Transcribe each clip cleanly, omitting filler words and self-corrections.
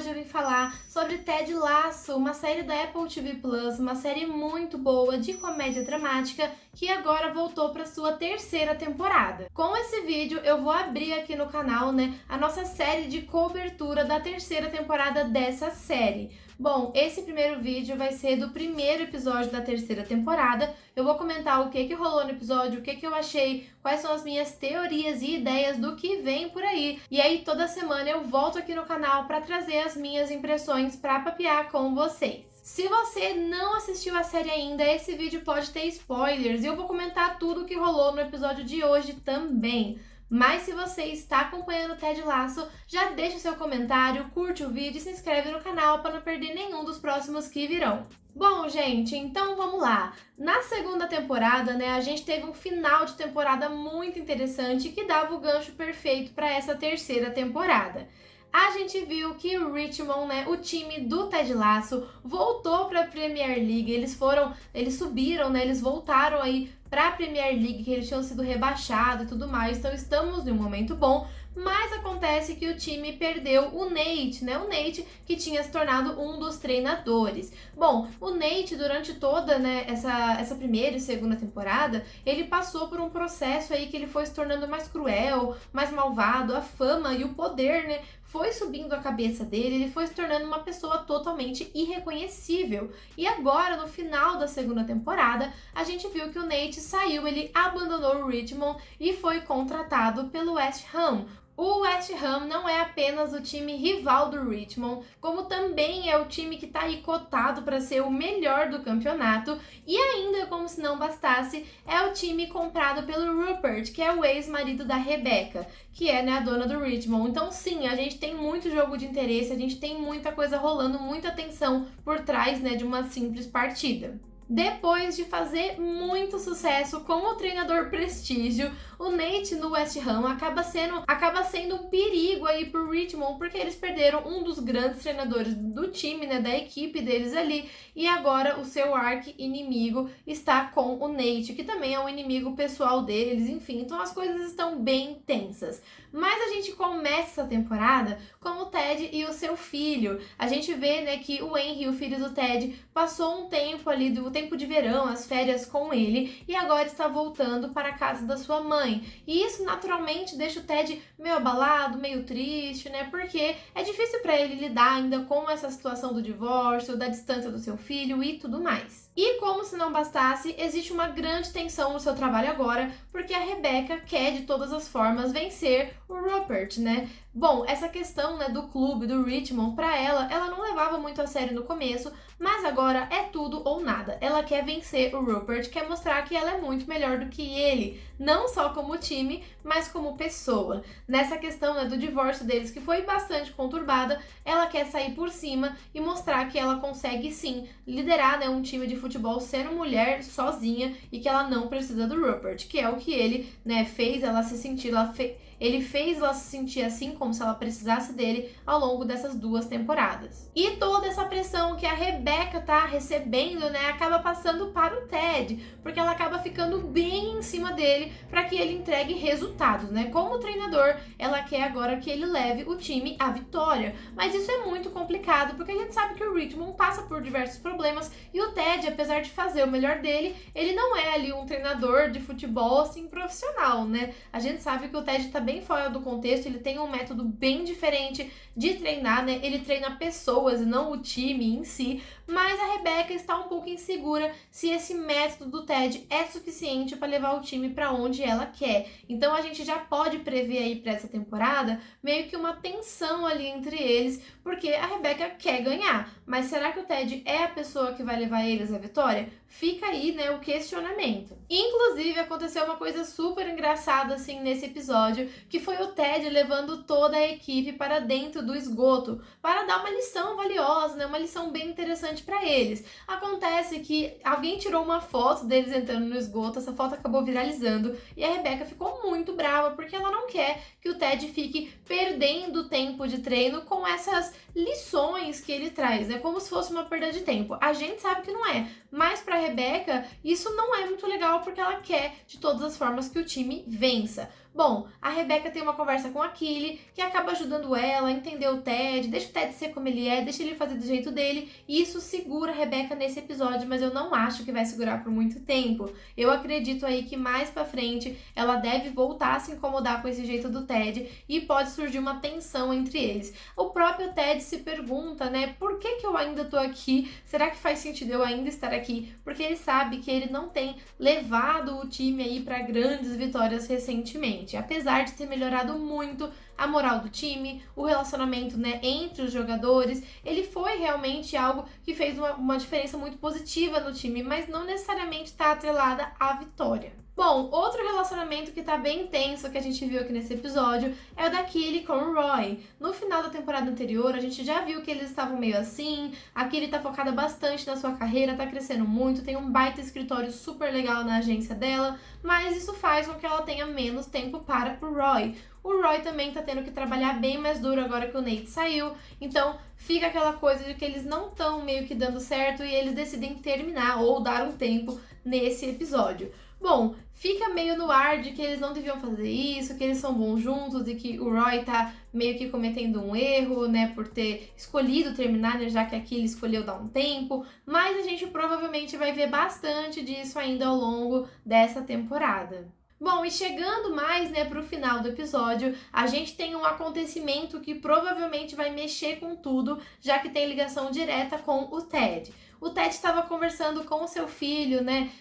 hoje eu vim falar sobre Ted Lasso, uma série da Apple TV+, uma série muito boa de comédia dramática que agora voltou para sua terceira temporada. Com esse vídeo eu vou abrir aqui no canal, a nossa série de cobertura da terceira temporada dessa série. Bom, esse primeiro vídeo vai ser do primeiro episódio da terceira temporada. Eu vou comentar o que rolou no episódio, o que eu achei, quais são as minhas teorias e ideias do que vem por aí. E aí toda semana eu volto aqui no canal para trazer as minhas impressões para papear com vocês. Se você não assistiu a série ainda, esse vídeo pode ter spoilers e eu vou comentar tudo o que rolou no episódio de hoje também. Mas se você está acompanhando o Ted Lasso, já deixa o seu comentário, curte o vídeo e se inscreve no canal para não perder nenhum dos próximos que virão. Bom, gente, então vamos lá. Na segunda temporada, a gente teve um final de temporada muito interessante que dava o gancho perfeito para essa terceira temporada. A gente viu que o Richmond, o time do Ted Lasso, voltou para a Premier League. Eles subiram, eles voltaram aí para a Premier League, que eles tinham sido rebaixados e tudo mais. Então estamos em um momento bom, mas acontece que o time perdeu o Nate, o Nate que tinha se tornado um dos treinadores. Bom, o Nate durante toda essa primeira e segunda temporada, ele passou por um processo aí que ele foi se tornando mais cruel, mais malvado, a fama e o poder, foi subindo a cabeça dele, ele foi se tornando uma pessoa totalmente irreconhecível. E agora, no final da segunda temporada, a gente viu que o Nate saiu, ele abandonou o Richmond e foi contratado pelo West Ham. O West Ham não é apenas o time rival do Richmond, como também é o time que está aí cotado para ser o melhor do campeonato, e ainda, como se não bastasse, é o time comprado pelo Rupert, que é o ex-marido da Rebecca, que é a dona do Richmond. Então sim, a gente tem muito jogo de interesse, a gente tem muita coisa rolando, muita tensão por trás de uma simples partida. Depois de fazer muito sucesso como treinador prestígio, o Nate no West Ham acaba sendo um perigo aí pro Richmond, porque eles perderam um dos grandes treinadores do time, da equipe deles ali, e agora o seu arqui-inimigo está com o Nate, que também é um inimigo pessoal deles, enfim, então as coisas estão bem tensas. Mas a gente começa essa temporada com o Ted e o seu filho. A gente vê, que o Henry, o filho do Ted, passou um tempo ali, do tempo de verão, as férias com ele, e agora está voltando para a casa da sua mãe. E isso naturalmente deixa o Ted meio abalado, meio triste, porque é difícil para ele lidar ainda com essa situação do divórcio, da distância do seu filho e tudo mais. E como se não bastasse, existe uma grande tensão no seu trabalho agora, porque a Rebecca quer de todas as formas vencer o Rupert, Bom, essa questão, do clube, do Richmond, pra ela não levava muito a sério no começo, mas agora é tudo ou nada. Ela quer vencer o Rupert, quer mostrar que ela é muito melhor do que ele, não só como time, mas como pessoa. Nessa questão, do divórcio deles, que foi bastante conturbada, ela quer sair por cima e mostrar que ela consegue sim liderar, um time de futebol sendo mulher sozinha e que ela não precisa do Rupert, que é o que ele, fez ela se sentir, ele fez ela se sentir assim, como se ela precisasse dele ao longo dessas duas temporadas. E toda essa pressão que a Rebecca tá recebendo, acaba passando para o Ted, porque ela acaba ficando bem em cima dele para que ele entregue resultados, Como treinador, ela quer agora que ele leve o time à vitória, mas isso é muito complicado, porque a gente sabe que o Richmond passa por diversos problemas e o Ted, apesar de fazer o melhor dele, ele não é ali um treinador de futebol assim profissional, A gente sabe que o Ted tá bem fora do contexto, ele tem um método bem diferente de treinar, Ele treina pessoas e não o time em si, mas a Rebecca está um pouco insegura se esse método do Ted é suficiente para levar o time para onde ela quer. Então a gente já pode prever aí para essa temporada meio que uma tensão ali entre eles, porque a Rebecca quer ganhar, mas será que o Ted é a pessoa que vai levar eles à vitória? Fica aí, o questionamento. Inclusive, aconteceu uma coisa super engraçada, assim, nesse episódio, que foi o Ted levando toda a equipe para dentro do esgoto, para dar uma lição valiosa, uma lição bem interessante bastante pra eles. Acontece que alguém tirou uma foto deles entrando no esgoto, essa foto acabou viralizando e a Rebecca ficou muito brava porque ela não quer que o Ted fique perdendo tempo de treino com essas lições que ele traz, né? Como se fosse uma perda de tempo. A gente sabe que não é, mas pra Rebecca isso não é muito legal porque ela quer de todas as formas que o time vença. Bom, a Rebecca tem uma conversa com a Killy, que acaba ajudando ela a entender o Ted, deixa o Ted ser como ele é, deixa ele fazer do jeito dele, e isso segura a Rebecca nesse episódio, mas eu não acho que vai segurar por muito tempo. Eu acredito aí que mais pra frente ela deve voltar a se incomodar com esse jeito do Ted e pode surgir uma tensão entre eles. O próprio Ted se pergunta, né, por que eu ainda tô aqui? Será que faz sentido eu ainda estar aqui? Porque ele sabe que ele não tem levado o time aí pra grandes vitórias recentemente. Apesar de ter melhorado muito a moral do time, o relacionamento, né, entre os jogadores, ele foi realmente algo que fez uma diferença muito positiva no time, mas não necessariamente está atrelada à vitória. Bom, outro relacionamento que tá bem intenso que a gente viu aqui nesse episódio é o da Killy com o Roy. No final da temporada anterior, a gente já viu que eles estavam meio assim, a Killy tá focada bastante na sua carreira, tá crescendo muito, tem um baita escritório super legal na agência dela, mas isso faz com que ela tenha menos tempo para o Roy. O Roy também tá tendo que trabalhar bem mais duro agora que o Nate saiu, então fica aquela coisa de que eles não estão meio que dando certo e eles decidem terminar ou dar um tempo nesse episódio. Bom, fica meio no ar de que eles não deviam fazer isso, que eles são bons juntos e que o Roy tá meio que cometendo um erro, né, por ter escolhido terminar, né, já que aqui ele escolheu dar um tempo, mas a gente provavelmente vai ver bastante disso ainda ao longo dessa temporada. Bom, e chegando mais, né, pro final do episódio, a gente tem um acontecimento que provavelmente vai mexer com tudo, já que tem ligação direta com o Ted. O Ted estava conversando com o seu filho, né,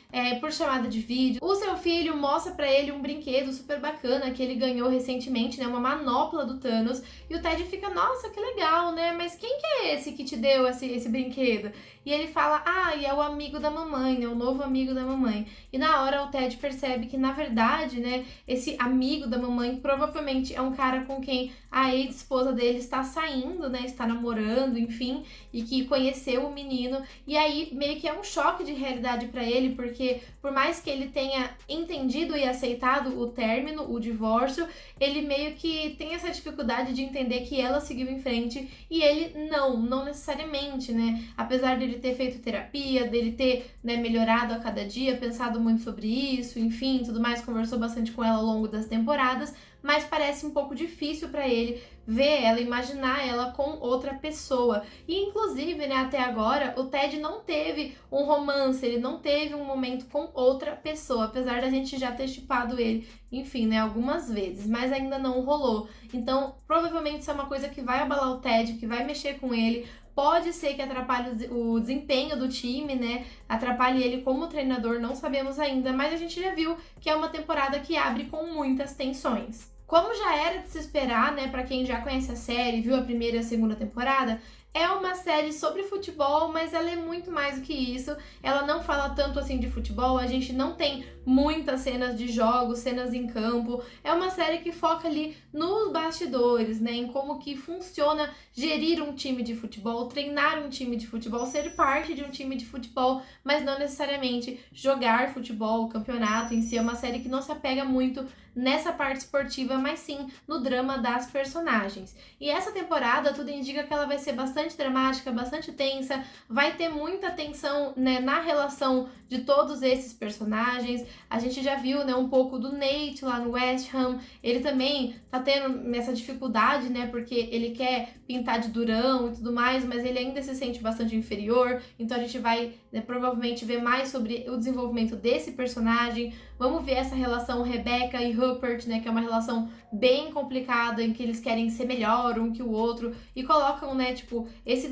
por chamada de vídeo. O seu filho mostra pra ele um brinquedo super bacana que ele ganhou recentemente, né, uma manopla do Thanos. E o Ted fica, nossa, que legal, né, mas quem que é esse que te deu esse brinquedo? E ele fala, e é o amigo da mamãe, né, o novo amigo da mamãe. E na hora o Ted percebe que, na verdade, né, esse amigo da mamãe provavelmente é um cara com quem a ex-esposa dele está saindo, né, está namorando, enfim, e que conheceu o menino. E aí meio que é um choque de realidade pra ele, porque por mais que ele tenha entendido e aceitado o término, o divórcio, ele meio que tem essa dificuldade de entender que ela seguiu em frente e ele não necessariamente, né? Apesar dele ter feito terapia, dele ter, né, melhorado a cada dia, pensado muito sobre isso, enfim, tudo mais, conversou bastante com ela ao longo das temporadas, mas parece um pouco difícil pra ele ver ela, imaginar ela com outra pessoa. E inclusive, né, até agora, o Ted não teve um romance, ele não teve um momento com outra pessoa, apesar da gente já ter shippado ele, enfim, né, algumas vezes, mas ainda não rolou. Então, provavelmente isso é uma coisa que vai abalar o Ted, que vai mexer com ele. Pode ser que atrapalhe o desempenho do time, né? Atrapalhe ele como treinador, não sabemos ainda, mas a gente já viu que é uma temporada que abre com muitas tensões. Como já era de se esperar, né, pra quem já conhece a série, viu a primeira e a segunda temporada, é uma série sobre futebol, mas ela é muito mais do que isso. Ela não fala tanto assim de futebol, a gente não tem muitas cenas de jogos, cenas em campo. É uma série que foca ali nos bastidores, né, em como que funciona gerir um time de futebol, treinar um time de futebol, ser parte de um time de futebol, mas não necessariamente jogar futebol, o campeonato em si. É uma série que não se apega muito nessa parte esportiva, mas sim no drama das personagens. E essa temporada, tudo indica que ela vai ser bastante dramática, bastante tensa, vai ter muita tensão, né, na relação de todos esses personagens. A gente já viu, né, um pouco do Nate lá no West Ham, ele também tá tendo essa dificuldade, né, porque ele quer pintar de durão e tudo mais, mas ele ainda se sente bastante inferior, então a gente vai, né, provavelmente ver mais sobre o desenvolvimento desse personagem. Vamos ver essa relação Rebecca e Rupert, né, que é uma relação bem complicada, em que eles querem ser melhor um que o outro e colocam, né, tipo, esse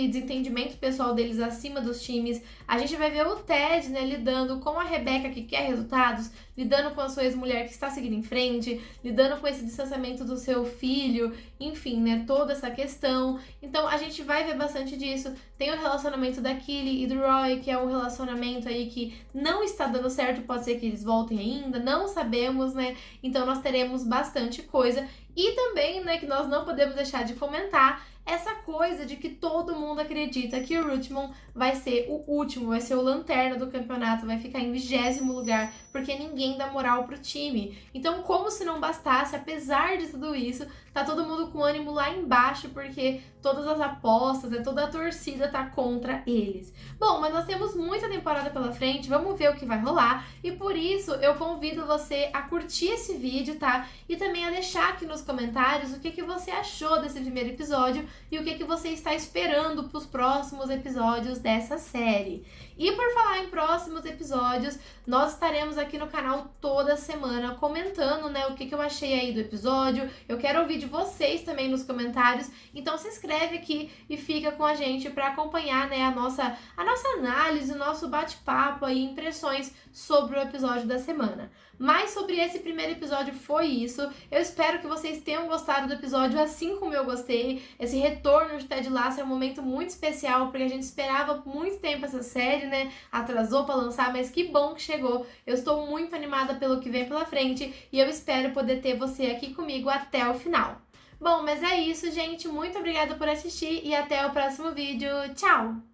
desentendimento pessoal deles acima dos times. A gente vai ver o Ted, né, lidando com a Rebecca que quer resultados, lidando com a sua ex-mulher que está seguindo em frente, lidando com esse distanciamento do seu filho, enfim, né, toda essa questão. Então a gente vai ver bastante disso. Tem o relacionamento da Killy e do Roy, que é um relacionamento aí que não está dando certo, pode ser que eles voltem ainda, não sabemos, né? Então nós teremos bastante coisa. E também, né, que nós não podemos deixar de comentar essa coisa de que todo mundo acredita que o Richmond vai ser o último, vai ser o lanterna do campeonato, vai ficar em 20º lugar, porque ninguém dá moral pro time. Então, como se não bastasse, apesar de tudo isso, tá todo mundo com ânimo lá embaixo, porque todas as apostas, toda a torcida tá contra eles. Bom, mas nós temos muita temporada pela frente, vamos ver o que vai rolar, e por isso eu convido você a curtir esse vídeo, tá? E também a deixar aqui nos comentários o que você achou desse primeiro episódio e o que você está esperando para os próximos episódios dessa série. E por falar em próximos episódios, nós estaremos aqui no canal toda semana comentando, né, o que eu achei aí do episódio. Eu quero ouvir de vocês também nos comentários, então se inscreve aqui e fica com a gente para acompanhar, né, a nossa análise, o nosso bate-papo aí, impressões sobre o episódio da semana. Mas sobre esse primeiro episódio foi isso. Eu espero que vocês tenham gostado do episódio assim como eu gostei. Esse retorno de Ted Lasso é um momento muito especial, porque a gente esperava muito tempo essa série, né? Atrasou para lançar, mas que bom que chegou. Eu estou muito animada pelo que vem pela frente e eu espero poder ter você aqui comigo até o final. Bom, mas é isso, gente. Muito obrigada por assistir e até o próximo vídeo. Tchau!